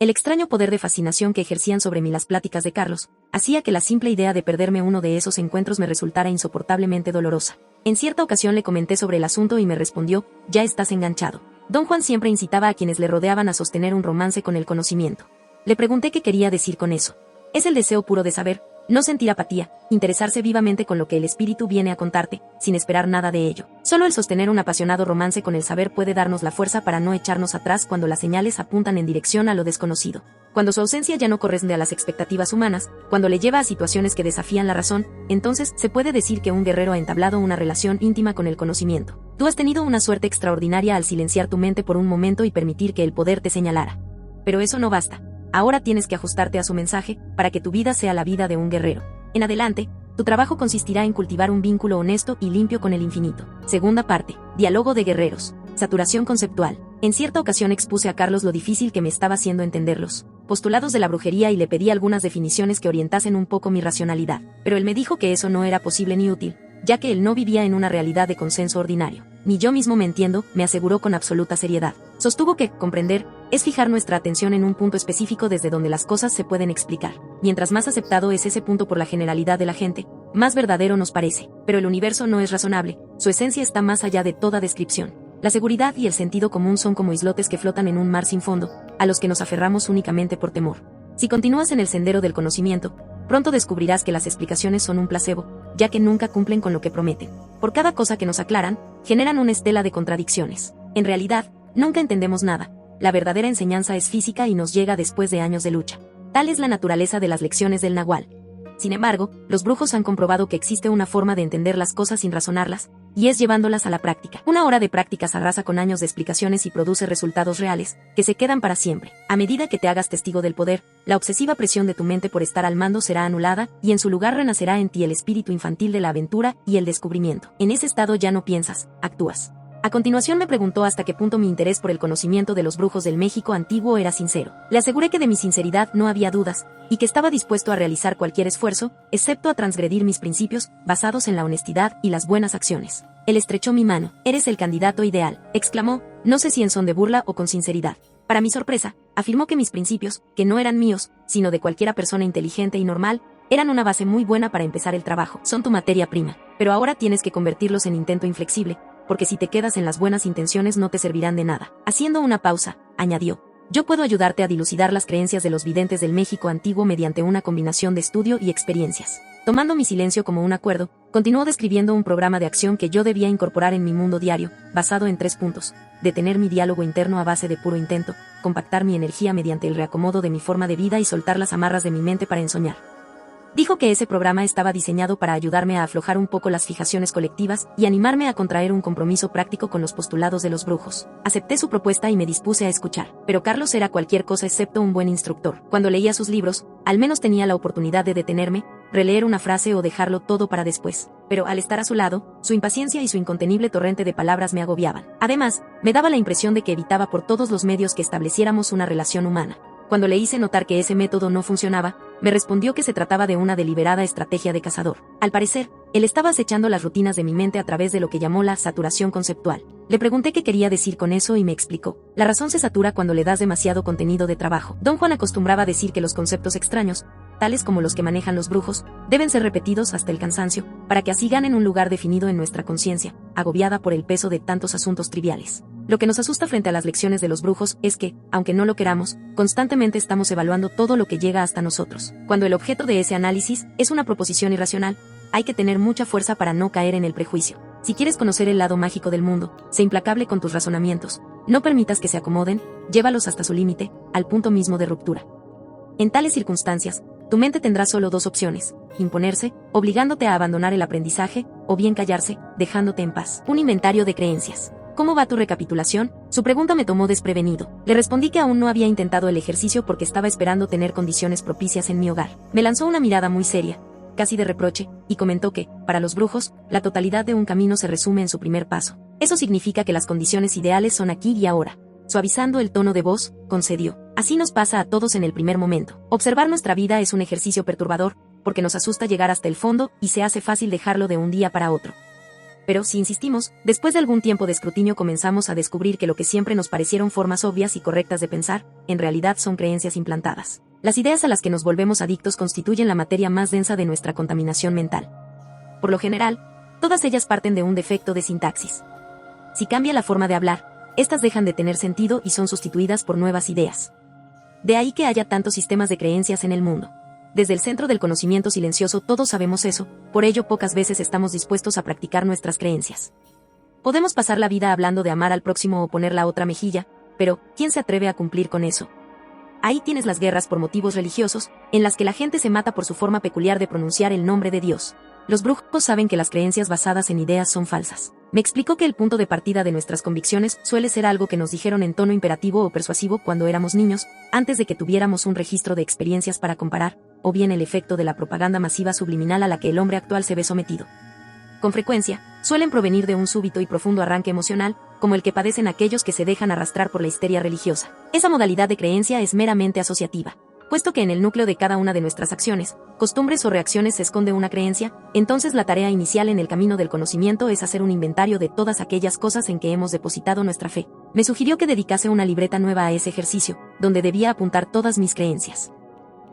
El extraño poder de fascinación que ejercían sobre mí las pláticas de Carlos, hacía que la simple idea de perderme uno de esos encuentros me resultara insoportablemente dolorosa. En cierta ocasión le comenté sobre el asunto y me respondió: ya estás enganchado. Don Juan siempre incitaba a quienes le rodeaban a sostener un romance con el conocimiento. Le pregunté qué quería decir con eso. Es el deseo puro de saber, no sentir apatía, interesarse vivamente con lo que el espíritu viene a contarte, sin esperar nada de ello. Solo el sostener un apasionado romance con el saber puede darnos la fuerza para no echarnos atrás cuando las señales apuntan en dirección a lo desconocido. Cuando su ausencia ya no corresponde a las expectativas humanas, cuando le lleva a situaciones que desafían la razón, entonces se puede decir que un guerrero ha entablado una relación íntima con el conocimiento. Tú has tenido una suerte extraordinaria al silenciar tu mente por un momento y permitir que el poder te señalara. Pero eso no basta. Ahora tienes que ajustarte a su mensaje, para que tu vida sea la vida de un guerrero. En adelante, tu trabajo consistirá en cultivar un vínculo honesto y limpio con el infinito. Segunda parte. Diálogo de guerreros. Saturación conceptual. En cierta ocasión expuse a Carlos lo difícil que me estaba haciendo entender los postulados de la brujería y le pedí algunas definiciones que orientasen un poco mi racionalidad. Pero él me dijo que eso no era posible ni útil, ya que él no vivía en una realidad de consenso ordinario. Ni yo mismo me entiendo, me aseguró con absoluta seriedad. Sostuvo que comprender es fijar nuestra atención en un punto específico desde donde las cosas se pueden explicar. Mientras más aceptado es ese punto por la generalidad de la gente, más verdadero nos parece. Pero el universo no es razonable, su esencia está más allá de toda descripción. La seguridad y el sentido común son como islotes que flotan en un mar sin fondo, a los que nos aferramos únicamente por temor. Si continúas en el sendero del conocimiento, pronto descubrirás que las explicaciones son un placebo, ya que nunca cumplen con lo que prometen. Por cada cosa que nos aclaran, generan una estela de contradicciones. En realidad, nunca entendemos nada. La verdadera enseñanza es física y nos llega después de años de lucha. Tal es la naturaleza de las lecciones del Nahual. Sin embargo, los brujos han comprobado que existe una forma de entender las cosas sin razonarlas, y es llevándolas a la práctica. Una hora de prácticas arrasa con años de explicaciones y produce resultados reales, que se quedan para siempre. A medida que te hagas testigo del poder, la obsesiva presión de tu mente por estar al mando será anulada, y en su lugar renacerá en ti el espíritu infantil de la aventura y el descubrimiento. En ese estado ya no piensas, actúas. A continuación me preguntó hasta qué punto mi interés por el conocimiento de los brujos del México antiguo era sincero. Le aseguré que de mi sinceridad no había dudas, y que estaba dispuesto a realizar cualquier esfuerzo, excepto a transgredir mis principios, basados en la honestidad y las buenas acciones. Él estrechó mi mano. «Eres el candidato ideal», exclamó, no sé si en son de burla o con sinceridad. Para mi sorpresa, afirmó que mis principios, que no eran míos, sino de cualquiera persona inteligente y normal, eran una base muy buena para empezar el trabajo. Son tu materia prima, pero ahora tienes que convertirlos en intento inflexible, porque si te quedas en las buenas intenciones no te servirán de nada. Haciendo una pausa, añadió: yo puedo ayudarte a dilucidar las creencias de los videntes del México antiguo mediante una combinación de estudio y experiencias. Tomando mi silencio como un acuerdo, continuó describiendo un programa de acción que yo debía incorporar en mi mundo diario, basado en 3 puntos: detener mi diálogo interno a base de puro intento, compactar mi energía mediante el reacomodo de mi forma de vida y soltar las amarras de mi mente para ensoñar. Dijo que ese programa estaba diseñado para ayudarme a aflojar un poco las fijaciones colectivas y animarme a contraer un compromiso práctico con los postulados de los brujos. Acepté su propuesta y me dispuse a escuchar. Pero Carlos era cualquier cosa excepto un buen instructor. Cuando leía sus libros, al menos tenía la oportunidad de detenerme, releer una frase o dejarlo todo para después. Pero al estar a su lado, su impaciencia y su incontenible torrente de palabras me agobiaban. Además, me daba la impresión de que evitaba por todos los medios que estableciéramos una relación humana. Cuando le hice notar que ese método no funcionaba, me respondió que se trataba de una deliberada estrategia de cazador. Al parecer, él estaba acechando las rutinas de mi mente a través de lo que llamó la saturación conceptual. Le pregunté qué quería decir con eso y me explicó: la razón se satura cuando le das demasiado contenido de trabajo. Don Juan acostumbraba a decir que los conceptos extraños, tales como los que manejan los brujos, deben ser repetidos hasta el cansancio, para que así ganen un lugar definido en nuestra conciencia, agobiada por el peso de tantos asuntos triviales. Lo que nos asusta frente a las lecciones de los brujos es que, aunque no lo queramos, constantemente estamos evaluando todo lo que llega hasta nosotros. Cuando el objeto de ese análisis es una proposición irracional, hay que tener mucha fuerza para no caer en el prejuicio. Si quieres conocer el lado mágico del mundo, sé implacable con tus razonamientos, no permitas que se acomoden, llévalos hasta su límite, al punto mismo de ruptura. En tales circunstancias, tu mente tendrá solo 2 opciones: imponerse, obligándote a abandonar el aprendizaje, o bien callarse, dejándote en paz. Un inventario de creencias. ¿Cómo va tu recapitulación? Su pregunta me tomó desprevenido. Le respondí que aún no había intentado el ejercicio porque estaba esperando tener condiciones propicias en mi hogar. Me lanzó una mirada muy seria, casi de reproche, y comentó que, para los brujos, la totalidad de un camino se resume en su primer paso. Eso significa que las condiciones ideales son aquí y ahora. Suavizando el tono de voz, concedió: así nos pasa a todos en el primer momento. Observar nuestra vida es un ejercicio perturbador, porque nos asusta llegar hasta el fondo y se hace fácil dejarlo de un día para otro. Pero, si insistimos, después de algún tiempo de escrutinio comenzamos a descubrir que lo que siempre nos parecieron formas obvias y correctas de pensar, en realidad son creencias implantadas. Las ideas a las que nos volvemos adictos constituyen la materia más densa de nuestra contaminación mental. Por lo general, todas ellas parten de un defecto de sintaxis. Si cambia la forma de hablar, estas dejan de tener sentido y son sustituidas por nuevas ideas. De ahí que haya tantos sistemas de creencias en el mundo. Desde el centro del conocimiento silencioso todos sabemos eso, por ello pocas veces estamos dispuestos a practicar nuestras creencias. Podemos pasar la vida hablando de amar al próximo o poner la otra mejilla, pero ¿quién se atreve a cumplir con eso? Ahí tienes las guerras por motivos religiosos, en las que la gente se mata por su forma peculiar de pronunciar el nombre de Dios. Los brujos saben que las creencias basadas en ideas son falsas. Me explicó que el punto de partida de nuestras convicciones suele ser algo que nos dijeron en tono imperativo o persuasivo cuando éramos niños, antes de que tuviéramos un registro de experiencias para comparar, o bien el efecto de la propaganda masiva subliminal a la que el hombre actual se ve sometido. Con frecuencia, suelen provenir de un súbito y profundo arranque emocional, como el que padecen aquellos que se dejan arrastrar por la histeria religiosa. Esa modalidad de creencia es meramente asociativa. Puesto que en el núcleo de cada una de nuestras acciones, costumbres o reacciones se esconde una creencia, entonces la tarea inicial en el camino del conocimiento es hacer un inventario de todas aquellas cosas en que hemos depositado nuestra fe. Me sugirió que dedicase una libreta nueva a ese ejercicio, donde debía apuntar todas mis creencias.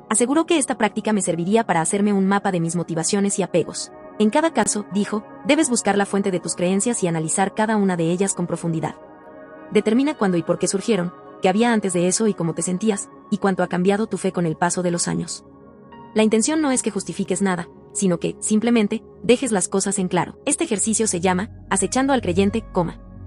Aseguró que esta práctica me serviría para hacerme un mapa de mis motivaciones y apegos. En cada caso, dijo, debes buscar la fuente de tus creencias y analizar cada una de ellas con profundidad. Determina cuándo y por qué surgieron, qué había antes de eso y cómo te sentías, y cuánto ha cambiado tu fe con el paso de los años. La intención no es que justifiques nada, sino que, simplemente, dejes las cosas en claro. Este ejercicio se llama, acechando al creyente,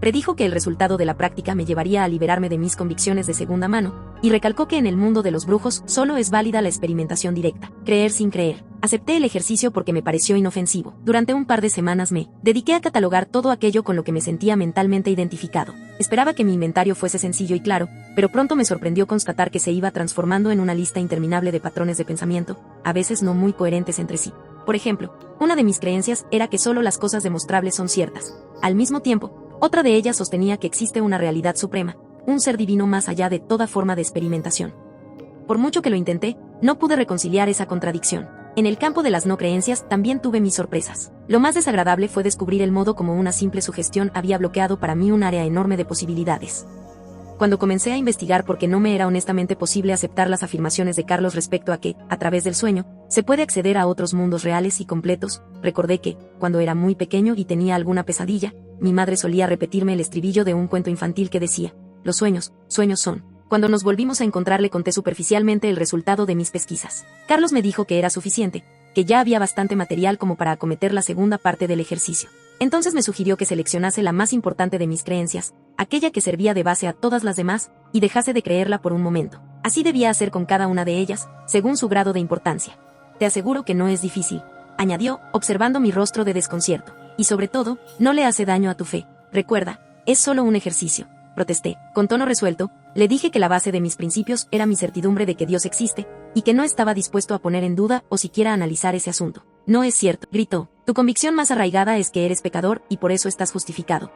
predijo que el resultado de la práctica me llevaría a liberarme de mis convicciones de segunda mano, y recalcó que en el mundo de los brujos solo es válida la experimentación directa, creer sin creer. Acepté el ejercicio porque me pareció inofensivo. Durante un par de semanas me dediqué a catalogar todo aquello con lo que me sentía mentalmente identificado. Esperaba que mi inventario fuese sencillo y claro, pero pronto me sorprendió constatar que se iba transformando en una lista interminable de patrones de pensamiento, a veces no muy coherentes entre sí. Por ejemplo, una de mis creencias era que solo las cosas demostrables son ciertas. Al mismo tiempo, otra de ellas sostenía que existe una realidad suprema, un ser divino más allá de toda forma de experimentación. Por mucho que lo intenté, no pude reconciliar esa contradicción. En el campo de las no creencias también tuve mis sorpresas. Lo más desagradable fue descubrir el modo como una simple sugestión había bloqueado para mí un área enorme de posibilidades. Cuando comencé a investigar por qué no me era honestamente posible aceptar las afirmaciones de Carlos respecto a que, a través del sueño, se puede acceder a otros mundos reales y completos, recordé que, cuando era muy pequeño y tenía alguna pesadilla, mi madre solía repetirme el estribillo de un cuento infantil que decía, los sueños, sueños son. Cuando nos volvimos a encontrar le conté superficialmente el resultado de mis pesquisas. Carlos me dijo que era suficiente, que ya había bastante material como para acometer la segunda parte del ejercicio. Entonces me sugirió que seleccionase la más importante de mis creencias, aquella que servía de base a todas las demás, y dejase de creerla por un momento. Así debía hacer con cada una de ellas, según su grado de importancia. Te aseguro que no es difícil, añadió, observando mi rostro de desconcierto. Y sobre todo, no le hace daño a tu fe. Recuerda, es solo un ejercicio. Protesté, con tono resuelto, le dije que la base de mis principios era mi certidumbre de que Dios existe, y que no estaba dispuesto a poner en duda o siquiera analizar ese asunto. No es cierto, gritó, tu convicción más arraigada es que eres pecador y por eso estás justificado.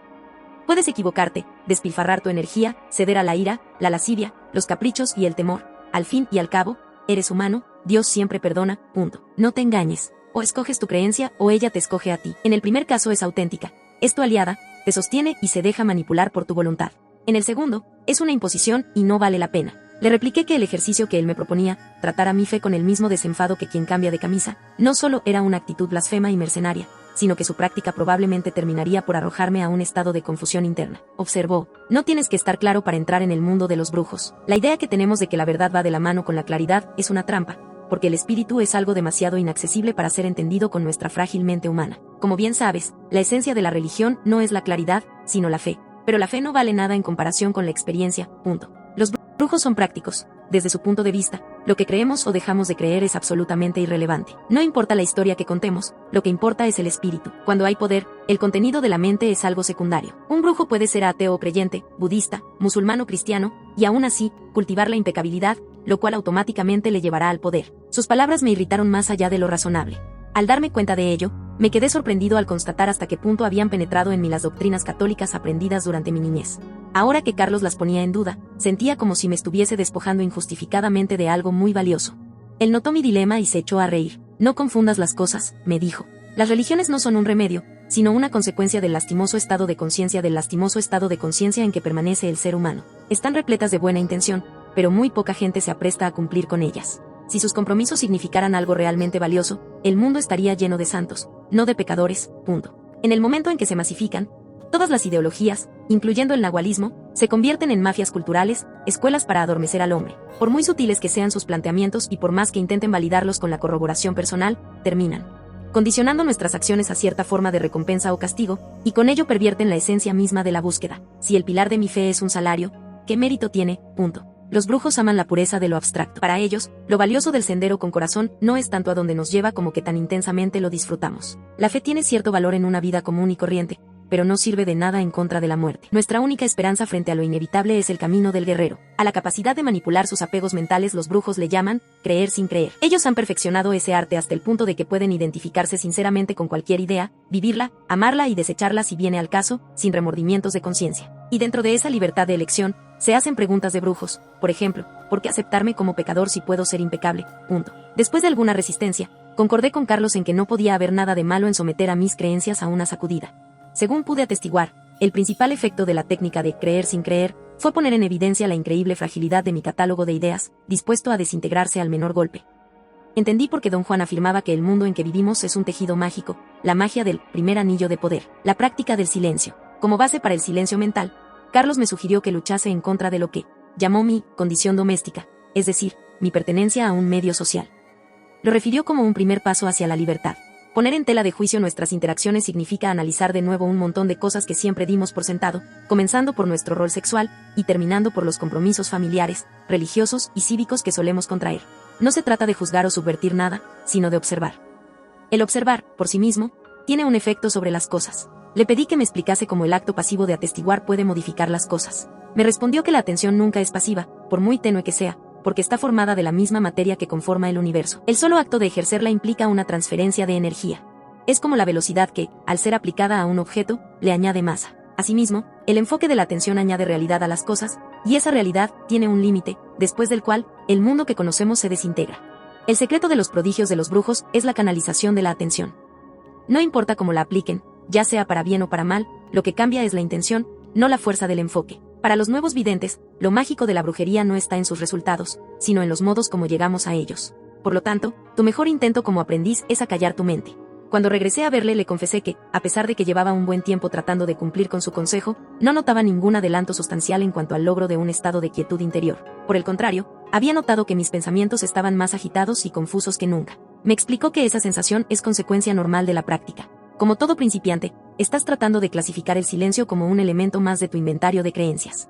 Puedes equivocarte, despilfarrar tu energía, ceder a la ira, la lascivia, los caprichos y el temor. Al fin y al cabo, eres humano, Dios siempre perdona, punto. No te engañes, o escoges tu creencia o ella te escoge a ti. En el primer caso es auténtica, es tu aliada, te sostiene y se deja manipular por tu voluntad. En el segundo, es una imposición y no vale la pena. Le repliqué que el ejercicio que él me proponía, tratar a mi fe con el mismo desenfado que quien cambia de camisa, no solo era una actitud blasfema y mercenaria, sino que su práctica probablemente terminaría por arrojarme a un estado de confusión interna. Observó, no tienes que estar claro para entrar en el mundo de los brujos. La idea que tenemos de que la verdad va de la mano con la claridad es una trampa, porque el espíritu es algo demasiado inaccesible para ser entendido con nuestra frágil mente humana. Como bien sabes, la esencia de la religión no es la claridad, sino la fe. Pero la fe no vale nada en comparación con la experiencia, punto. Los brujos son prácticos. Desde su punto de vista, lo que creemos o dejamos de creer es absolutamente irrelevante. No importa la historia que contemos, lo que importa es el espíritu. Cuando hay poder, el contenido de la mente es algo secundario. Un brujo puede ser ateo o creyente, budista, musulmán o cristiano, y aún así, cultivar la impecabilidad, lo cual automáticamente le llevará al poder. Sus palabras me irritaron más allá de lo razonable. Al darme cuenta de ello, me quedé sorprendido al constatar hasta qué punto habían penetrado en mí las doctrinas católicas aprendidas durante mi niñez. Ahora que Carlos las ponía en duda, sentía como si me estuviese despojando injustificadamente de algo muy valioso. Él notó mi dilema y se echó a reír. No confundas las cosas, me dijo. Las religiones no son un remedio, sino una consecuencia del lastimoso estado de conciencia en que permanece el ser humano. Están repletas de buena intención, pero muy poca gente se apresta a cumplir con ellas. Si sus compromisos significaran algo realmente valioso, el mundo estaría lleno de santos, no de pecadores, punto. En el momento en que se masifican, todas las ideologías, incluyendo el nahualismo, se convierten en mafias culturales, escuelas para adormecer al hombre. Por muy sutiles que sean sus planteamientos y por más que intenten validarlos con la corroboración personal, terminan condicionando nuestras acciones a cierta forma de recompensa o castigo, y con ello pervierten la esencia misma de la búsqueda. Si el pilar de mi fe es un salario, ¿qué mérito tiene? Punto. Los brujos aman la pureza de lo abstracto. Para ellos, lo valioso del sendero con corazón no es tanto a donde nos lleva como que tan intensamente lo disfrutamos. La fe tiene cierto valor en una vida común y corriente, pero no sirve de nada en contra de la muerte. Nuestra única esperanza frente a lo inevitable es el camino del guerrero. A la capacidad de manipular sus apegos mentales los brujos le llaman creer sin creer. Ellos han perfeccionado ese arte hasta el punto de que pueden identificarse sinceramente con cualquier idea, vivirla, amarla y desecharla si viene al caso, sin remordimientos de conciencia. Y dentro de esa libertad de elección, se hacen preguntas de brujos, por ejemplo, ¿por qué aceptarme como pecador si puedo ser impecable? Punto. Después de alguna resistencia, concordé con Carlos en que no podía haber nada de malo en someter a mis creencias a una sacudida. Según pude atestiguar, el principal efecto de la técnica de creer sin creer fue poner en evidencia la increíble fragilidad de mi catálogo de ideas, dispuesto a desintegrarse al menor golpe. Entendí por qué Don Juan afirmaba que el mundo en que vivimos es un tejido mágico, la magia del primer anillo de poder, la práctica del silencio. Como base para el silencio mental, Carlos me sugirió que luchase en contra de lo que llamó mi condición doméstica, es decir, mi pertenencia a un medio social. Lo refirió como un primer paso hacia la libertad. Poner en tela de juicio nuestras interacciones significa analizar de nuevo un montón de cosas que siempre dimos por sentado, comenzando por nuestro rol sexual y terminando por los compromisos familiares, religiosos y cívicos que solemos contraer. No se trata de juzgar o subvertir nada, sino de observar. El observar, por sí mismo, tiene un efecto sobre las cosas. Le pedí que me explicase cómo el acto pasivo de atestiguar puede modificar las cosas. Me respondió que la atención nunca es pasiva, por muy tenue que sea, porque está formada de la misma materia que conforma el universo. El solo acto de ejercerla implica una transferencia de energía. Es como la velocidad que, al ser aplicada a un objeto, le añade masa. Asimismo, el enfoque de la atención añade realidad a las cosas, y esa realidad tiene un límite, después del cual, el mundo que conocemos se desintegra. El secreto de los prodigios de los brujos es la canalización de la atención. No importa cómo la apliquen, ya sea para bien o para mal, lo que cambia es la intención, no la fuerza del enfoque. Para los nuevos videntes, lo mágico de la brujería no está en sus resultados, sino en los modos como llegamos a ellos. Por lo tanto, tu mejor intento como aprendiz es acallar tu mente. Cuando regresé a verle le confesé que, a pesar de que llevaba un buen tiempo tratando de cumplir con su consejo, no notaba ningún adelanto sustancial en cuanto al logro de un estado de quietud interior. Por el contrario, había notado que mis pensamientos estaban más agitados y confusos que nunca. Me explicó que esa sensación es consecuencia normal de la práctica. Como todo principiante, estás tratando de clasificar el silencio como un elemento más de tu inventario de creencias.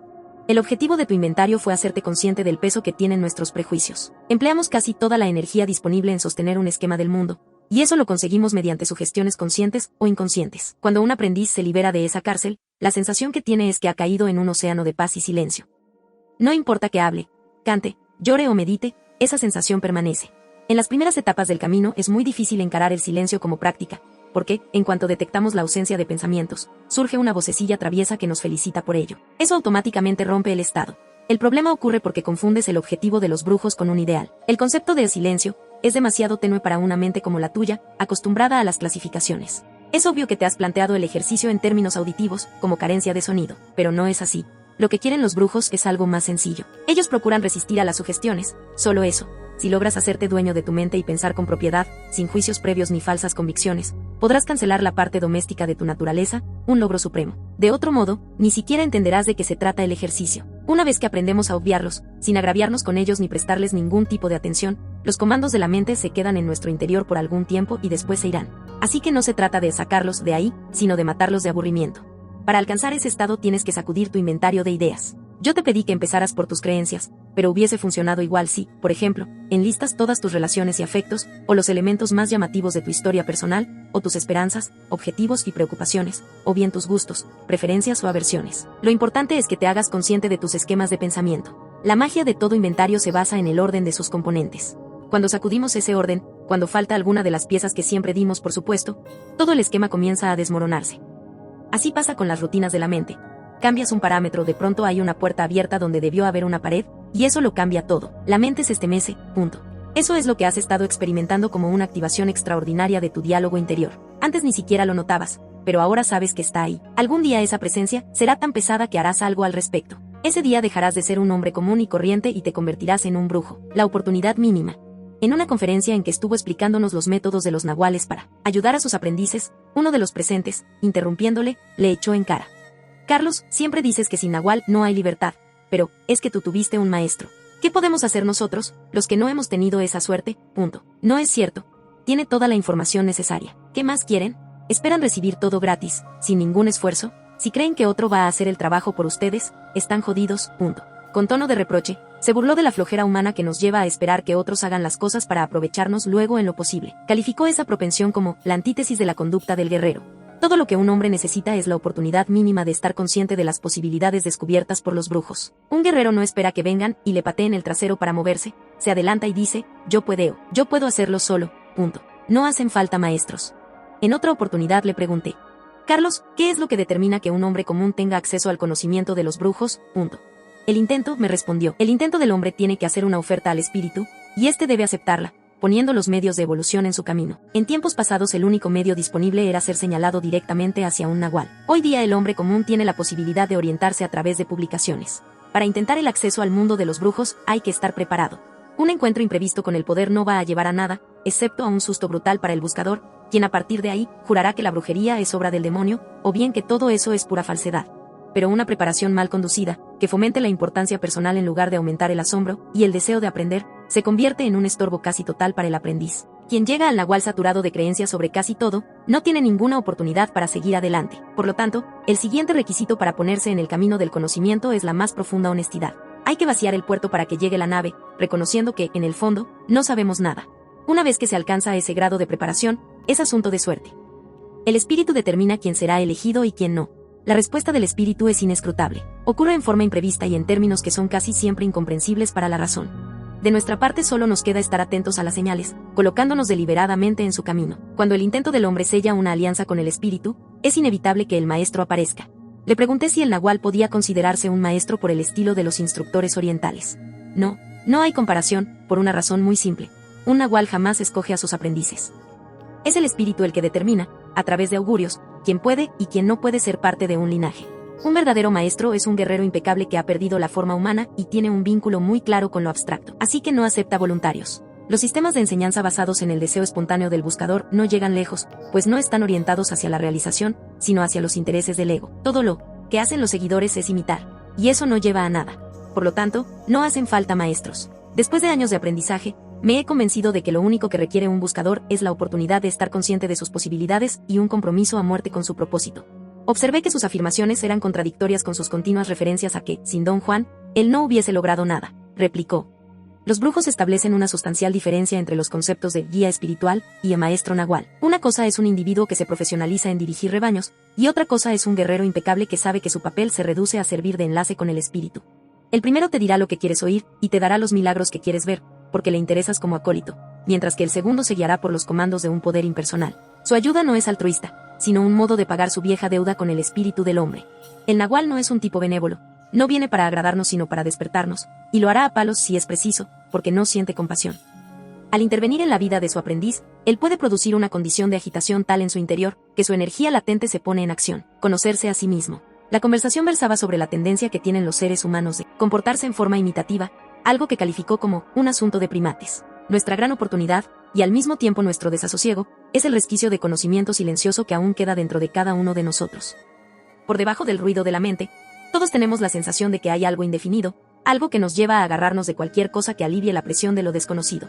El objetivo de tu inventario fue hacerte consciente del peso que tienen nuestros prejuicios. Empleamos casi toda la energía disponible en sostener un esquema del mundo, y eso lo conseguimos mediante sugestiones conscientes o inconscientes. Cuando un aprendiz se libera de esa cárcel, la sensación que tiene es que ha caído en un océano de paz y silencio. No importa que hable, cante, llore o medite, esa sensación permanece. En las primeras etapas del camino es muy difícil encarar el silencio como práctica, porque, en cuanto detectamos la ausencia de pensamientos, surge una vocecilla traviesa que nos felicita por ello. Eso automáticamente rompe el estado. El problema ocurre porque confundes el objetivo de los brujos con un ideal. El concepto del silencio es demasiado tenue para una mente como la tuya, acostumbrada a las clasificaciones. Es obvio que te has planteado el ejercicio en términos auditivos, como carencia de sonido, pero no es así. Lo que quieren los brujos es algo más sencillo. Ellos procuran resistir a las sugestiones, solo eso. Si logras hacerte dueño de tu mente y pensar con propiedad, sin juicios previos ni falsas convicciones, podrás cancelar la parte doméstica de tu naturaleza, un logro supremo. De otro modo, ni siquiera entenderás de qué se trata el ejercicio. Una vez que aprendemos a obviarlos, sin agraviarnos con ellos ni prestarles ningún tipo de atención, los comandos de la mente se quedan en nuestro interior por algún tiempo y después se irán. Así que no se trata de sacarlos de ahí, sino de matarlos de aburrimiento. Para alcanzar ese estado tienes que sacudir tu inventario de ideas. Yo te pedí que empezaras por tus creencias, pero hubiese funcionado igual si, por ejemplo, enlistas todas tus relaciones y afectos, o los elementos más llamativos de tu historia personal, o tus esperanzas, objetivos y preocupaciones, o bien tus gustos, preferencias o aversiones. Lo importante es que te hagas consciente de tus esquemas de pensamiento. La magia de todo inventario se basa en el orden de sus componentes. Cuando sacudimos ese orden, cuando falta alguna de las piezas que siempre dimos por supuesto, todo el esquema comienza a desmoronarse. Así pasa con las rutinas de la mente. Cambias un parámetro, de pronto hay una puerta abierta donde debió haber una pared, y eso lo cambia todo. La mente se estremece, punto. Eso es lo que has estado experimentando como una activación extraordinaria de tu diálogo interior. Antes ni siquiera lo notabas, pero ahora sabes que está ahí. Algún día esa presencia será tan pesada que harás algo al respecto. Ese día dejarás de ser un hombre común y corriente y te convertirás en un brujo. La oportunidad mínima. En una conferencia en que estuvo explicándonos los métodos de los nahuales para ayudar a sus aprendices, uno de los presentes, interrumpiéndole, le echó en cara: Carlos, siempre dices que sin nahual no hay libertad, pero es que tú tuviste un maestro. ¿Qué podemos hacer nosotros, los que no hemos tenido esa suerte? Punto. No es cierto. Tiene toda la información necesaria. ¿Qué más quieren? ¿Esperan recibir todo gratis, sin ningún esfuerzo? Si creen que otro va a hacer el trabajo por ustedes, están jodidos. Punto. Con tono de reproche, se burló de la flojera humana que nos lleva a esperar que otros hagan las cosas para aprovecharnos luego en lo posible. Calificó esa propensión como la antítesis de la conducta del guerrero. Todo lo que un hombre necesita es la oportunidad mínima de estar consciente de las posibilidades descubiertas por los brujos. Un guerrero no espera que vengan y le pateen el trasero para moverse, se adelanta y dice: yo puedo hacerlo solo. Punto. No hacen falta maestros. En otra oportunidad le pregunté: Carlos, ¿qué es lo que determina que un hombre común tenga acceso al conocimiento de los brujos? Punto. El intento, me respondió. El intento del hombre tiene que hacer una oferta al espíritu, y éste debe aceptarla, poniendo los medios de evolución en su camino. En tiempos pasados el único medio disponible era ser señalado directamente hacia un nahual. Hoy día el hombre común tiene la posibilidad de orientarse a través de publicaciones. Para intentar el acceso al mundo de los brujos hay que estar preparado. Un encuentro imprevisto con el poder no va a llevar a nada, excepto a un susto brutal para el buscador, quien a partir de ahí jurará que la brujería es obra del demonio, o bien que todo eso es pura falsedad. Pero una preparación mal conducida, que fomente la importancia personal en lugar de aumentar el asombro y el deseo de aprender, se convierte en un estorbo casi total para el aprendiz. Quien llega al nahual saturado de creencias sobre casi todo, no tiene ninguna oportunidad para seguir adelante. Por lo tanto, el siguiente requisito para ponerse en el camino del conocimiento es la más profunda honestidad. Hay que vaciar el puerto para que llegue la nave, reconociendo que, en el fondo, no sabemos nada. Una vez que se alcanza ese grado de preparación, es asunto de suerte. El espíritu determina quién será elegido y quién no. La respuesta del espíritu es inescrutable. Ocurre en forma imprevista y en términos que son casi siempre incomprensibles para la razón. De nuestra parte solo nos queda estar atentos a las señales, colocándonos deliberadamente en su camino. Cuando el intento del hombre sella una alianza con el espíritu, es inevitable que el maestro aparezca. Le pregunté si el nahual podía considerarse un maestro por el estilo de los instructores orientales. No hay comparación, por una razón muy simple. Un nahual jamás escoge a sus aprendices. Es el espíritu el que determina, a través de augurios, quién puede y quién no puede ser parte de un linaje. Un verdadero maestro es un guerrero impecable que ha perdido la forma humana y tiene un vínculo muy claro con lo abstracto, así que no acepta voluntarios. Los sistemas de enseñanza basados en el deseo espontáneo del buscador no llegan lejos, pues no están orientados hacia la realización, sino hacia los intereses del ego. Todo lo que hacen los seguidores es imitar, y eso no lleva a nada. Por lo tanto, no hacen falta maestros. Después de años de aprendizaje, me he convencido de que lo único que requiere un buscador es la oportunidad de estar consciente de sus posibilidades y un compromiso a muerte con su propósito. Observé que sus afirmaciones eran contradictorias con sus continuas referencias a que, sin Don Juan, él no hubiese logrado nada, replicó. Los brujos establecen una sustancial diferencia entre los conceptos de guía espiritual y maestro nahual. Una cosa es un individuo que se profesionaliza en dirigir rebaños, y otra cosa es un guerrero impecable que sabe que su papel se reduce a servir de enlace con el espíritu. El primero te dirá lo que quieres oír, y te dará los milagros que quieres ver, porque le interesas como acólito, mientras que el segundo se guiará por los comandos de un poder impersonal. Su ayuda no es altruista, sino un modo de pagar su vieja deuda con el espíritu del hombre. El nahual no es un tipo benévolo, no viene para agradarnos sino para despertarnos, y lo hará a palos si es preciso, porque no siente compasión. Al intervenir en la vida de su aprendiz, él puede producir una condición de agitación tal en su interior, que su energía latente se pone en acción, conocerse a sí mismo. La conversación versaba sobre la tendencia que tienen los seres humanos de comportarse en forma imitativa, algo que calificó como un asunto de primates. Nuestra gran oportunidad, y al mismo tiempo nuestro desasosiego, es el resquicio de conocimiento silencioso que aún queda dentro de cada uno de nosotros. Por debajo del ruido de la mente, todos tenemos la sensación de que hay algo indefinido, algo que nos lleva a agarrarnos de cualquier cosa que alivie la presión de lo desconocido.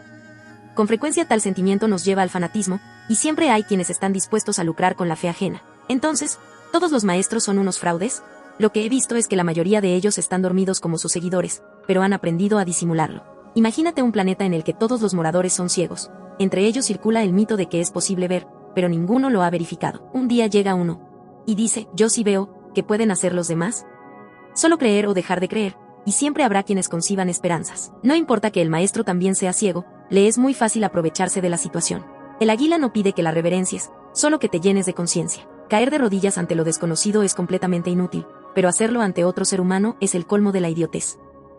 Con frecuencia tal sentimiento nos lleva al fanatismo, y siempre hay quienes están dispuestos a lucrar con la fe ajena. Entonces, ¿todos los maestros son unos fraudes? Lo que he visto es que la mayoría de ellos están dormidos como sus seguidores, pero han aprendido a disimularlo. Imagínate un planeta en el que todos los moradores son ciegos. Entre ellos circula el mito de que es posible ver, pero ninguno lo ha verificado. Un día llega uno y dice: yo sí veo, ¿qué pueden hacer los demás? Solo creer o dejar de creer, y siempre habrá quienes conciban esperanzas. No importa que el maestro también sea ciego, le es muy fácil aprovecharse de la situación. El águila no pide que la reverencies, solo que te llenes de conciencia. Caer de rodillas ante lo desconocido es completamente inútil, pero hacerlo ante otro ser humano es el colmo de la idiotez.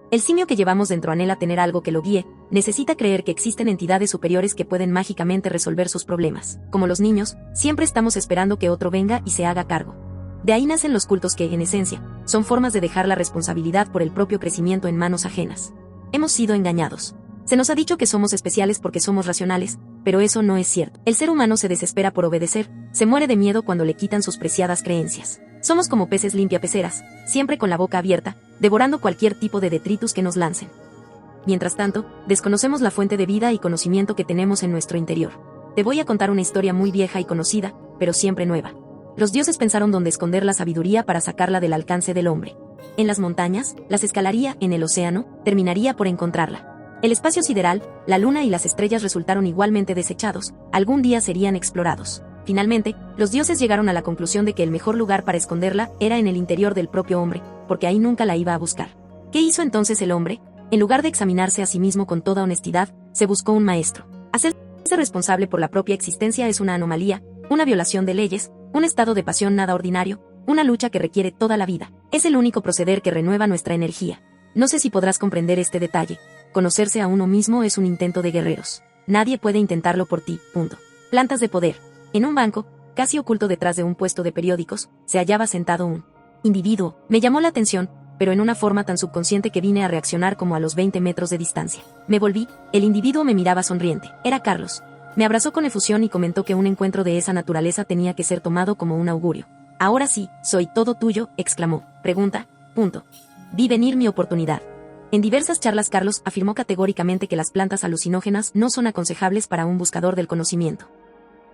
El simio que llevamos dentro anhela tener algo que lo guíe, necesita creer que existen entidades superiores que pueden mágicamente resolver sus problemas. Como los niños, siempre estamos esperando que otro venga y se haga cargo. De ahí nacen los cultos que, en esencia, son formas de dejar la responsabilidad por el propio crecimiento en manos ajenas. Hemos sido engañados. Se nos ha dicho que somos especiales porque somos racionales, pero eso no es cierto. El ser humano se desespera por obedecer, se muere de miedo cuando le quitan sus preciadas creencias. Somos como peces limpiapeceras, siempre con la boca abierta, devorando cualquier tipo de detritus que nos lancen. Mientras tanto, desconocemos la fuente de vida y conocimiento que tenemos en nuestro interior. Te voy a contar una historia muy vieja y conocida, pero siempre nueva. Los dioses pensaron dónde esconder la sabiduría para sacarla del alcance del hombre. En las montañas, las escalaría; en el océano, terminaría por encontrarla. El espacio sideral, la luna y las estrellas resultaron igualmente desechados, algún día serían explorados. Finalmente, los dioses llegaron a la conclusión de que el mejor lugar para esconderla era en el interior del propio hombre, porque ahí nunca la iba a buscar. ¿Qué hizo entonces el hombre? En lugar de examinarse a sí mismo con toda honestidad, se buscó un maestro. Hacerse responsable por la propia existencia es una anomalía, una violación de leyes, un estado de pasión nada ordinario, una lucha que requiere toda la vida. Es el único proceder que renueva nuestra energía. No sé si podrás comprender este detalle. Conocerse a uno mismo es un intento de guerreros. Nadie puede intentarlo por ti. Punto. Plantas de poder. En un banco, casi oculto detrás de un puesto de periódicos, se hallaba sentado un individuo. Me llamó la atención, pero en una forma tan subconsciente que vine a reaccionar como a los 20 metros de distancia. Me volví, el individuo me miraba sonriente. Era Carlos. Me abrazó con efusión y comentó que un encuentro de esa naturaleza tenía que ser tomado como un augurio. Ahora sí, soy todo tuyo, exclamó. Pregunta. Punto. Vi venir mi oportunidad. En diversas charlas Carlos afirmó categóricamente que las plantas alucinógenas no son aconsejables para un buscador del conocimiento.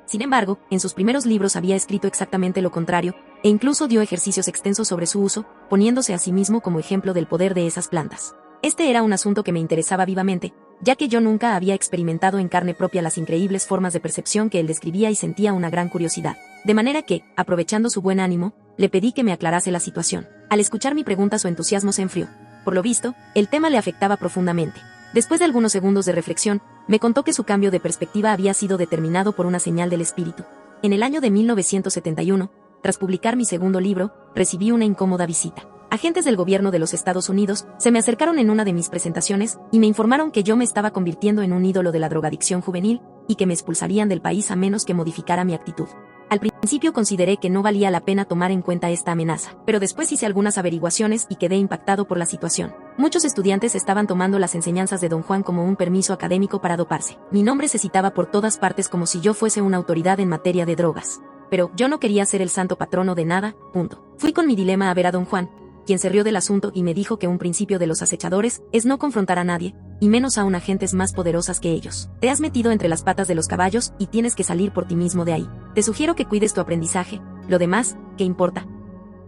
Sin embargo, en sus primeros libros había escrito exactamente lo contrario, e incluso dio ejercicios extensos sobre su uso, poniéndose a sí mismo como ejemplo del poder de esas plantas. Este era un asunto que me interesaba vivamente, ya que yo nunca había experimentado en carne propia las increíbles formas de percepción que él describía y sentía una gran curiosidad. De manera que, aprovechando su buen ánimo, le pedí que me aclarase la situación. Al escuchar mi pregunta su entusiasmo se enfrió. Por lo visto, el tema le afectaba profundamente. Después de algunos segundos de reflexión, me contó que su cambio de perspectiva había sido determinado por una señal del espíritu. En el año de 1971, tras publicar mi segundo libro, recibí una incómoda visita. Agentes del gobierno de los Estados Unidos se me acercaron en una de mis presentaciones y me informaron que yo me estaba convirtiendo en un ídolo de la drogadicción juvenil y que me expulsarían del país a menos que modificara mi actitud. Al principio consideré que no valía la pena tomar en cuenta esta amenaza, pero después hice algunas averiguaciones y quedé impactado por la situación. Muchos estudiantes estaban tomando las enseñanzas de Don Juan como un permiso académico para doparse. Mi nombre se citaba por todas partes como si yo fuese una autoridad en materia de drogas. Pero yo no quería ser el santo patrono de nada, punto. Fui con mi dilema a ver a Don Juan, quien se rió del asunto y me dijo que un principio de los acechadores es no confrontar a nadie, y menos aún a gentes más poderosas que ellos. Te has metido entre las patas de los caballos y tienes que salir por ti mismo de ahí. Te sugiero que cuides tu aprendizaje, lo demás, ¿qué importa?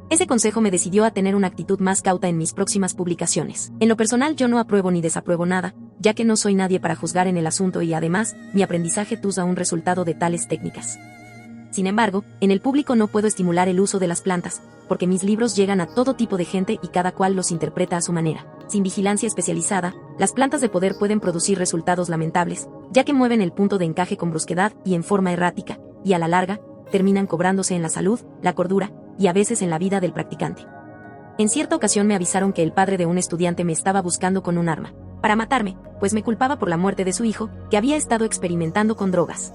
Ese consejo me decidió a tener una actitud más cauta en mis próximas publicaciones. En lo personal yo no apruebo ni desapruebo nada, ya que no soy nadie para juzgar en el asunto y además, mi aprendizaje tusa un resultado de tales técnicas. Sin embargo, en el público no puedo estimular el uso de las plantas, porque mis libros llegan a todo tipo de gente y cada cual los interpreta a su manera. Sin vigilancia especializada, las plantas de poder pueden producir resultados lamentables, ya que mueven el punto de encaje con brusquedad y en forma errática, y a la larga, terminan cobrándose en la salud, la cordura, y a veces en la vida del practicante. En cierta ocasión me avisaron que el padre de un estudiante me estaba buscando con un arma, para matarme, pues me culpaba por la muerte de su hijo, que había estado experimentando con drogas.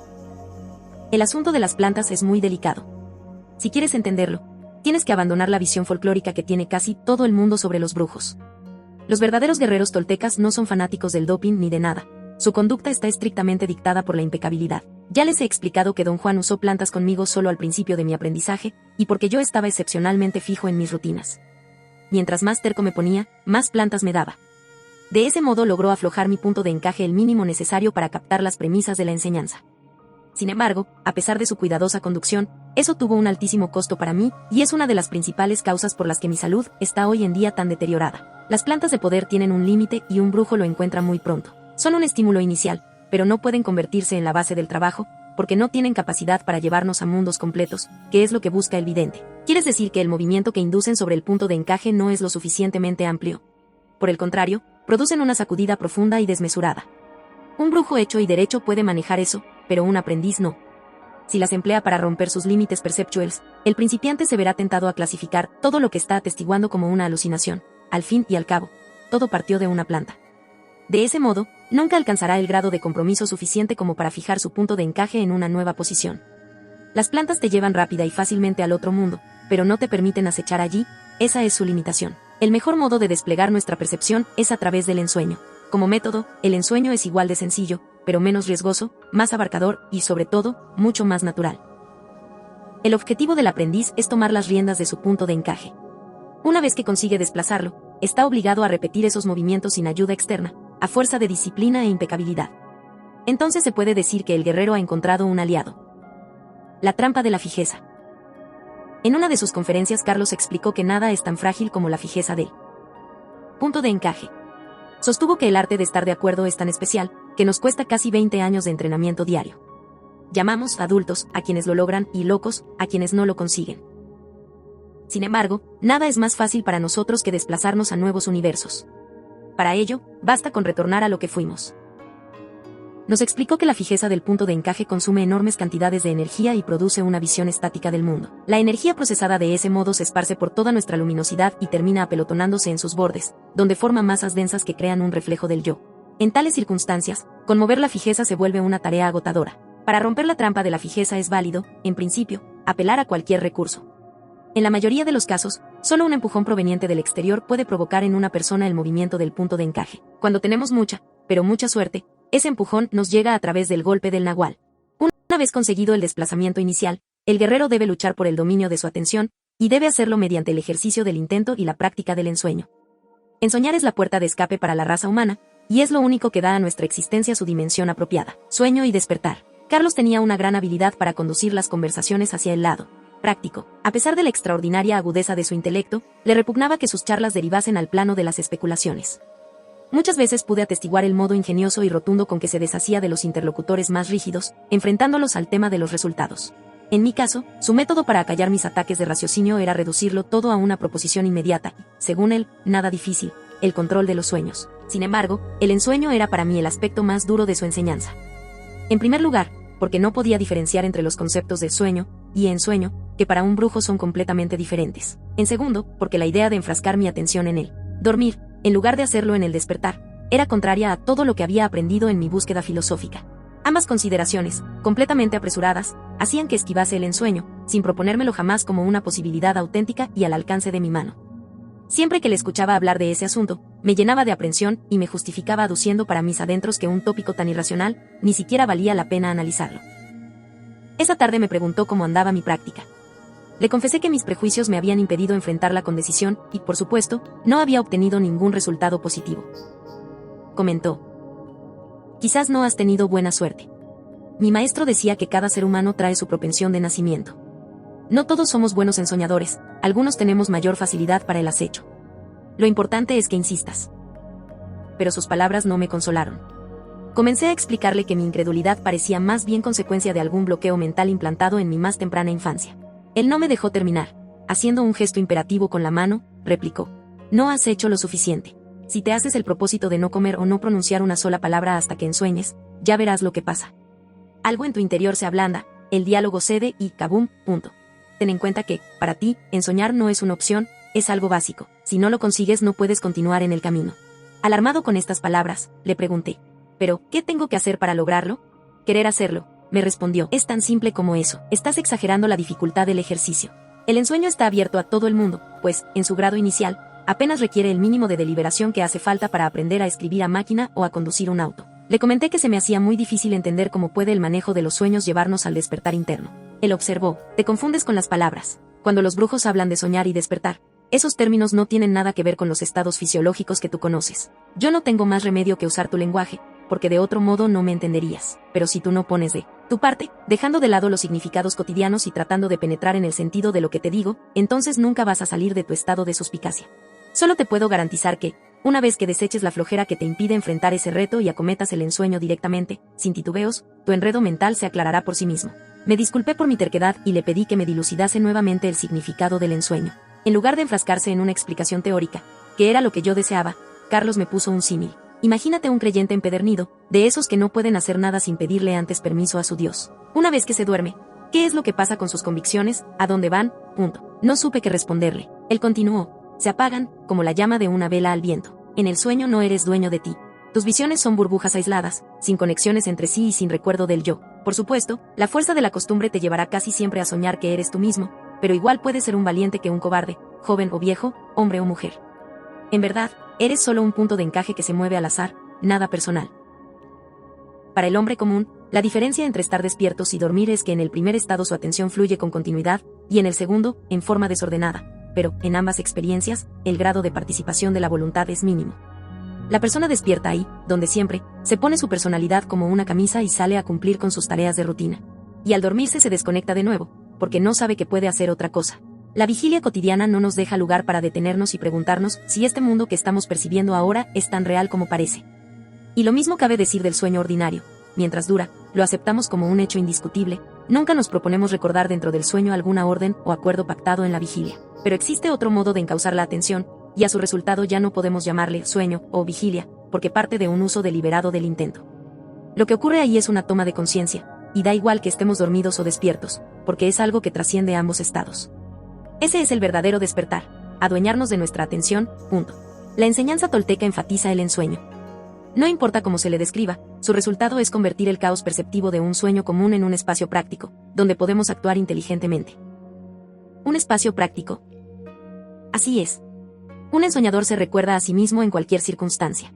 El asunto de las plantas es muy delicado. Si quieres entenderlo, tienes que abandonar la visión folclórica que tiene casi todo el mundo sobre los brujos. Los verdaderos guerreros toltecas no son fanáticos del doping ni de nada. Su conducta está estrictamente dictada por la impecabilidad. Ya les he explicado que Don Juan usó plantas conmigo solo al principio de mi aprendizaje, y porque yo estaba excepcionalmente fijo en mis rutinas. Mientras más terco me ponía, más plantas me daba. De ese modo logró aflojar mi punto de encaje el mínimo necesario para captar las premisas de la enseñanza. Sin embargo, a pesar de su cuidadosa conducción, eso tuvo un altísimo costo para mí, y es una de las principales causas por las que mi salud está hoy en día tan deteriorada. Las plantas de poder tienen un límite y un brujo lo encuentra muy pronto. Son un estímulo inicial, pero no pueden convertirse en la base del trabajo, porque no tienen capacidad para llevarnos a mundos completos, que es lo que busca el vidente. ¿Quieres decir que el movimiento que inducen sobre el punto de encaje no es lo suficientemente amplio? Por el contrario, producen una sacudida profunda y desmesurada. Un brujo hecho y derecho puede manejar eso, pero un aprendiz no. Si las emplea para romper sus límites perceptuales, el principiante se verá tentado a clasificar todo lo que está atestiguando como una alucinación. Al fin y al cabo, todo partió de una planta. De ese modo, nunca alcanzará el grado de compromiso suficiente como para fijar su punto de encaje en una nueva posición. Las plantas te llevan rápida y fácilmente al otro mundo, pero no te permiten acechar allí, esa es su limitación. El mejor modo de desplegar nuestra percepción es a través del ensueño. Como método, el ensueño es igual de sencillo, pero menos riesgoso, más abarcador y, sobre todo, mucho más natural. El objetivo del aprendiz es tomar las riendas de su punto de encaje. Una vez que consigue desplazarlo, está obligado a repetir esos movimientos sin ayuda externa, a fuerza de disciplina e impecabilidad. Entonces se puede decir que el guerrero ha encontrado un aliado. La trampa de la fijeza. En una de sus conferencias, Carlos explicó que nada es tan frágil como la fijeza del punto de encaje. Sostuvo que el arte de estar de acuerdo es tan especial, que nos cuesta casi 20 años de entrenamiento diario. Llamamos adultos a quienes lo logran y locos a quienes no lo consiguen. Sin embargo, nada es más fácil para nosotros que desplazarnos a nuevos universos. Para ello, basta con retornar a lo que fuimos. Nos explicó que la fijeza del punto de encaje consume enormes cantidades de energía y produce una visión estática del mundo. La energía procesada de ese modo se esparce por toda nuestra luminosidad y termina apelotonándose en sus bordes, donde forma masas densas que crean un reflejo del yo. En tales circunstancias, conmover la fijeza se vuelve una tarea agotadora. Para romper la trampa de la fijeza es válido, en principio, apelar a cualquier recurso. En la mayoría de los casos, solo un empujón proveniente del exterior puede provocar en una persona el movimiento del punto de encaje. Cuando tenemos mucha, pero mucha suerte, ese empujón nos llega a través del golpe del nahual. Una vez conseguido el desplazamiento inicial, el guerrero debe luchar por el dominio de su atención, y debe hacerlo mediante el ejercicio del intento y la práctica del ensueño. Ensoñar es la puerta de escape para la raza humana, y es lo único que da a nuestra existencia su dimensión apropiada. Sueño y despertar. Carlos tenía una gran habilidad para conducir las conversaciones hacia el lado práctico. A pesar de la extraordinaria agudeza de su intelecto, le repugnaba que sus charlas derivasen al plano de las especulaciones. Muchas veces pude atestiguar el modo ingenioso y rotundo con que se deshacía de los interlocutores más rígidos, enfrentándolos al tema de los resultados. En mi caso, su método para acallar mis ataques de raciocinio era reducirlo todo a una proposición inmediata, según él, nada difícil, el control de los sueños. Sin embargo, el ensueño era para mí el aspecto más duro de su enseñanza. En primer lugar, porque no podía diferenciar entre los conceptos de sueño y ensueño, que para un brujo son completamente diferentes. En segundo, porque la idea de enfrascar mi atención en el dormir, en lugar de hacerlo en el despertar, era contraria a todo lo que había aprendido en mi búsqueda filosófica. Ambas consideraciones, completamente apresuradas, hacían que esquivase el ensueño, sin proponérmelo jamás como una posibilidad auténtica y al alcance de mi mano. Siempre que le escuchaba hablar de ese asunto, me llenaba de aprensión y me justificaba aduciendo para mis adentros que un tópico tan irracional ni siquiera valía la pena analizarlo. Esa tarde me preguntó cómo andaba mi práctica. Le confesé que mis prejuicios me habían impedido enfrentarla con decisión y, por supuesto, no había obtenido ningún resultado positivo. Comentó: quizás no has tenido buena suerte. Mi maestro decía que cada ser humano trae su propensión de nacimiento. No todos somos buenos ensoñadores, algunos tenemos mayor facilidad para el acecho. Lo importante es que insistas. Pero sus palabras no me consolaron. Comencé a explicarle que mi incredulidad parecía más bien consecuencia de algún bloqueo mental implantado en mi más temprana infancia. Él no me dejó terminar. Haciendo un gesto imperativo con la mano, replicó: no has hecho lo suficiente. Si te haces el propósito de no comer o no pronunciar una sola palabra hasta que ensueñes, ya verás lo que pasa. Algo en tu interior se ablanda, el diálogo cede y ¡kabum! Punto. Ten en cuenta que, para ti, ensoñar no es una opción, es algo básico. Si no lo consigues no puedes continuar en el camino. Alarmado con estas palabras, le pregunté: ¿pero qué tengo que hacer para lograrlo? Querer hacerlo, me respondió. Es tan simple como eso. Estás exagerando la dificultad del ejercicio. El ensueño está abierto a todo el mundo, pues, en su grado inicial, apenas requiere el mínimo de deliberación que hace falta para aprender a escribir a máquina o a conducir un auto. Le comenté que se me hacía muy difícil entender cómo puede el manejo de los sueños llevarnos al despertar interno. Él observó: te confundes con las palabras. Cuando los brujos hablan de soñar y despertar, esos términos no tienen nada que ver con los estados fisiológicos que tú conoces. Yo no tengo más remedio que usar tu lenguaje, porque de otro modo no me entenderías. Pero si tú no pones de tu parte, dejando de lado los significados cotidianos y tratando de penetrar en el sentido de lo que te digo, entonces nunca vas a salir de tu estado de suspicacia. Solo te puedo garantizar que, una vez que deseches la flojera que te impide enfrentar ese reto y acometas el ensueño directamente, sin titubeos, tu enredo mental se aclarará por sí mismo. Me disculpé por mi terquedad y le pedí que me dilucidase nuevamente el significado del ensueño. En lugar de enfrascarse en una explicación teórica, que era lo que yo deseaba, Carlos me puso un símil. Imagínate un creyente empedernido, de esos que no pueden hacer nada sin pedirle antes permiso a su Dios. Una vez que se duerme, ¿qué es lo que pasa con sus convicciones? ¿A dónde van? Punto. No supe qué responderle. Él continuó: se apagan, como la llama de una vela al viento. En el sueño no eres dueño de ti. Tus visiones son burbujas aisladas, sin conexiones entre sí y sin recuerdo del yo. Por supuesto, la fuerza de la costumbre te llevará casi siempre a soñar que eres tú mismo, pero igual puedes ser un valiente que un cobarde, joven o viejo, hombre o mujer. En verdad, eres solo un punto de encaje que se mueve al azar, nada personal. Para el hombre común, la diferencia entre estar despiertos y dormir es que en el primer estado su atención fluye con continuidad, y en el segundo, en forma desordenada, pero, en ambas experiencias, el grado de participación de la voluntad es mínimo. La persona despierta ahí, donde siempre, se pone su personalidad como una camisa y sale a cumplir con sus tareas de rutina. Y al dormirse se desconecta de nuevo, porque no sabe que puede hacer otra cosa. La vigilia cotidiana no nos deja lugar para detenernos y preguntarnos si este mundo que estamos percibiendo ahora es tan real como parece. Y lo mismo cabe decir del sueño ordinario. Mientras dura, lo aceptamos como un hecho indiscutible, nunca nos proponemos recordar dentro del sueño alguna orden o acuerdo pactado en la vigilia. Pero existe otro modo de encauzar la atención, y a su resultado ya no podemos llamarle sueño o vigilia, porque parte de un uso deliberado del intento. Lo que ocurre ahí es una toma de conciencia, y da igual que estemos dormidos o despiertos, porque es algo que trasciende ambos estados. Ese es el verdadero despertar, adueñarnos de nuestra atención, punto. La enseñanza tolteca enfatiza el ensueño. No importa cómo se le describa, su resultado es convertir el caos perceptivo de un sueño común en un espacio práctico, donde podemos actuar inteligentemente. Un espacio práctico. Así es. Un ensoñador se recuerda a sí mismo en cualquier circunstancia.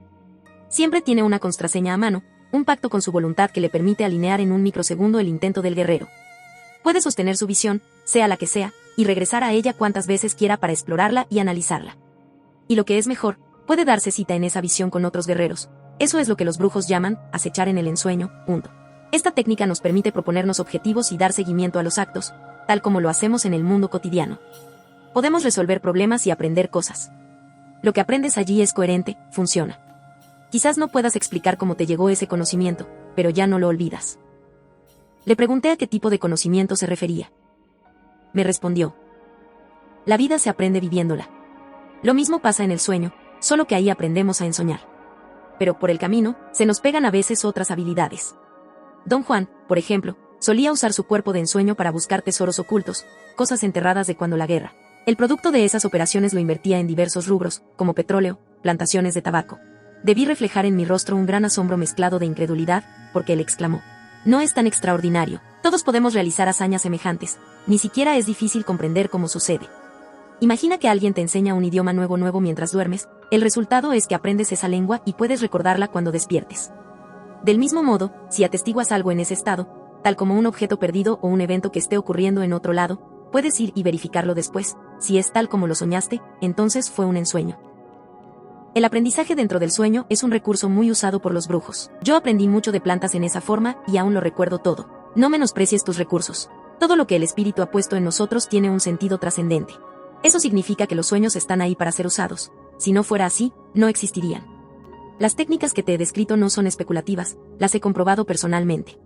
Siempre tiene una contraseña a mano, un pacto con su voluntad que le permite alinear en un microsegundo el intento del guerrero. Puede sostener su visión, sea la que sea, y regresar a ella cuantas veces quiera para explorarla y analizarla. Y lo que es mejor, puede darse cita en esa visión con otros guerreros. Eso es lo que los brujos llaman acechar en el ensueño, punto. Esta técnica nos permite proponernos objetivos y dar seguimiento a los actos, tal como lo hacemos en el mundo cotidiano. Podemos resolver problemas y aprender cosas. Lo que aprendes allí es coherente, funciona. Quizás no puedas explicar cómo te llegó ese conocimiento, pero ya no lo olvidas. Le pregunté a qué tipo de conocimiento se refería. Me respondió: la vida se aprende viviéndola. Lo mismo pasa en el sueño, solo que ahí aprendemos a ensoñar. Pero por el camino, se nos pegan a veces otras habilidades. Don Juan, por ejemplo, solía usar su cuerpo de ensueño para buscar tesoros ocultos, cosas enterradas de cuando la guerra. El producto de esas operaciones lo invertía en diversos rubros, como petróleo, plantaciones de tabaco. Debí reflejar en mi rostro un gran asombro mezclado de incredulidad, porque él exclamó: no es tan extraordinario, todos podemos realizar hazañas semejantes, ni siquiera es difícil comprender cómo sucede. Imagina que alguien te enseña un idioma nuevo mientras duermes, el resultado es que aprendes esa lengua y puedes recordarla cuando despiertes. Del mismo modo, si atestiguas algo en ese estado, tal como un objeto perdido o un evento que esté ocurriendo en otro lado, puedes ir y verificarlo después. Si es tal como lo soñaste, entonces fue un ensueño. El aprendizaje dentro del sueño es un recurso muy usado por los brujos. Yo aprendí mucho de plantas en esa forma y aún lo recuerdo todo. No menosprecies tus recursos. Todo lo que el espíritu ha puesto en nosotros tiene un sentido trascendente. Eso significa que los sueños están ahí para ser usados. Si no fuera así, no existirían. Las técnicas que te he descrito no son especulativas, las he comprobado personalmente.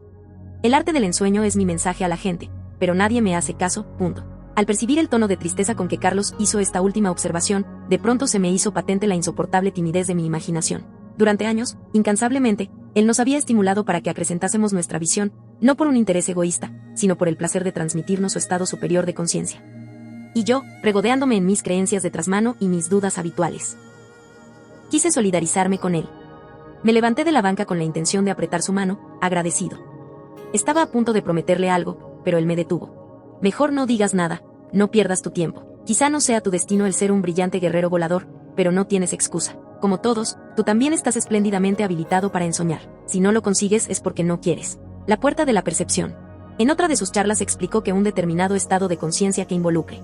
El arte del ensueño es mi mensaje a la gente, pero nadie me hace caso, punto. Al percibir el tono de tristeza con que Carlos hizo esta última observación, de pronto se me hizo patente la insoportable timidez de mi imaginación. Durante años, incansablemente, él nos había estimulado para que acrecentásemos nuestra visión, no por un interés egoísta, sino por el placer de transmitirnos su estado superior de conciencia. Y yo, regodeándome en mis creencias de trasmano y mis dudas habituales. Quise solidarizarme con él. Me levanté de la banca con la intención de apretar su mano, agradecido. Estaba a punto de prometerle algo, pero él me detuvo. Mejor no digas nada, no pierdas tu tiempo. Quizá no sea tu destino el ser un brillante guerrero volador, pero no tienes excusa. Como todos, tú también estás espléndidamente habilitado para ensoñar. Si no lo consigues es porque no quieres. La puerta de la percepción. En otra de sus charlas explicó que un determinado estado de conciencia que involucre